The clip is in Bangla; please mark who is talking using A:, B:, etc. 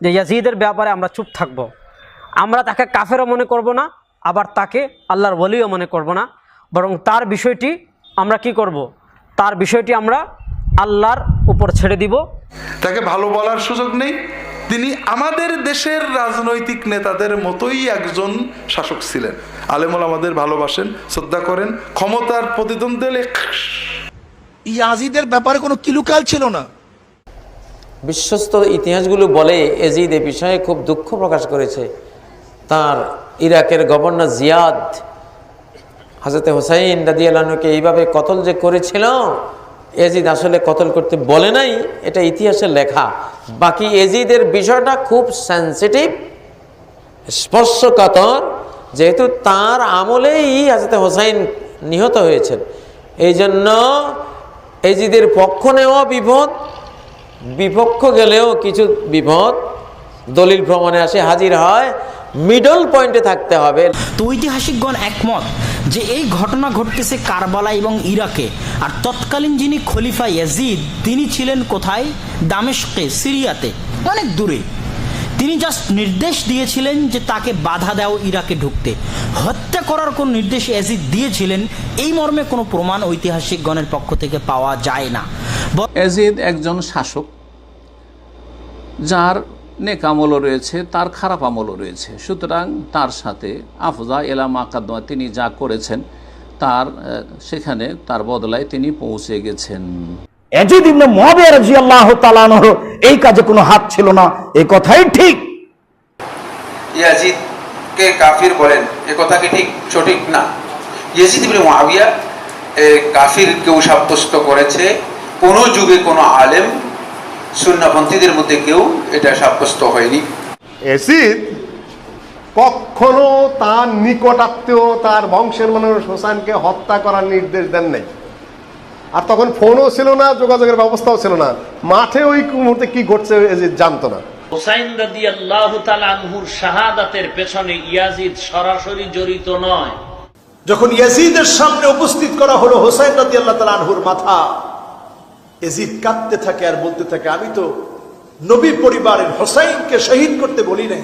A: যে ইয়াজিদের ব্যাপারে আমরা চুপ থাকব, আমরা তাকে কাফেরও মনে করব না, আবার তাকে আল্লাহর ওলিও মনে করব না, বরং তার বিষয়টি আমরা কি করব, তার বিষয়টি আমরা আল্লাহর উপর ছেড়ে দিব।
B: তাকে ভালো বলার সুযোগ নেই। তিনি আমাদের দেশের রাজনৈতিক নেতাদের মতোই একজন শাসক ছিলেন। আলেম ওলামাদের ভালোবাসেন, শ্রদ্ধা করেন, ক্ষমতার প্রতিদ্বন্দ্বে
C: ইয়াজিদের ব্যাপারে কোনো কিলুকাল ছিল না।
D: বিশ্বস্ত ইতিহাসগুলো বলে এজিদ এ বিষয়ে খুব দুঃখ প্রকাশ করেছে। তার ইরাকের গভর্নর জিয়াদ হযরতে হুসাইন রাদিয়াল্লাহু আনহুকে এইভাবে কতল যে করেছিল, এজিদ আসলে কতল করতে বলে নাই, এটা ইতিহাসের লেখা। বাকি এজিদের বিষয়টা খুব সেন্সিটিভ, স্পর্শকাতর, যেহেতু তার আমলেই হযরতে হুসাইন নিহত হয়েছেন। এই জন্য এজিদের পক্ষ নেওয়া বিপদ, বিপক্ষ গেলেও কিছু বিপদ দলিল প্রমাণে আসে হাজির হয়। মিডল পয়েন্টে থাকতে হবে।
E: তো ঐতিহাসিকগণ একমত যে এই ঘটনা ঘটতেছে কারবালা এবং ইরাকে, আর তৎকালীন যিনি খলিফা ইয়াজিদ তিনি ছিলেন কোথায়? দামেস্কে, সিরিয়াতে, অনেক দূরে। তিনি জাস্ট নির্দেশ দিয়েছিলেন যে তাকে বাধা দাও ইরাকে ঢুকতে, হত্যা করার কোন নির্দেশ ইয়াজিদ দিয়েছিলেন এই মর্মে কোনো প্রমাণ ঐতিহাসিকগণের পক্ষ থেকে পাওয়া যায় না।
F: ইয়াজিদ একজন শাসক, যার নেক আমলও রয়েছে, তার খারাপ আমলও রয়েছে। সুতরাং তার সাথে আফজা এলা মাকাদ্দমা, তিনি যা করেছেন তার সেখানে তার বদলায় তিনি পৌঁছে গেছেন।
C: ইয়াজিদ ইবনে মুআবিয়া রাদিয়াল্লাহু তাআলা আনহু এই কাজে কোনো হাত ছিল না, এই কথাই ঠিক।
G: ইয়াজিদকে কাফির বলেন, এ কথা কি ঠিক? সঠিক না। ইয়াজিদ ইবনে মুআবিয়া কাফির কেউ সাব্যস্ত করেছে কোন যুগে কোনো আলেম সুন্নাহপন্থীদের মধ্যে কেউ এটা সাব্যস্ত হয়নি।
H: ইয়াজিদ কখনো তার নিকটাত্মীয়, তার বংশের মানুষ হোসেনকে হত্যা করার নির্দেশ দেন নাই। আর তখন ফোনও ছিল না, যোগাযোগের ব্যবস্থাও ছিল না, মাঠে ওই মুহূর্তে কি ঘটছে ইয়াজিদ জানতো না।
I: হুসাইন রাদিয়াল্লাহু তাআলা আনহুর শাহাদাতের পেছনে ইয়াজিদ সরাসরি জড়িত নয়।
C: যখন ইয়াজিদের সামনে উপস্থিত করা হলো হুসাইন রাদিয়াল্লাহু তাআলা আনহুর মাথা, ইয়াজিদ কাঁদতে থাকে আর বলতে থাকে, আমি তো নবী পরিবারের হুসাইনকে শহীদ করতে বলি নাই।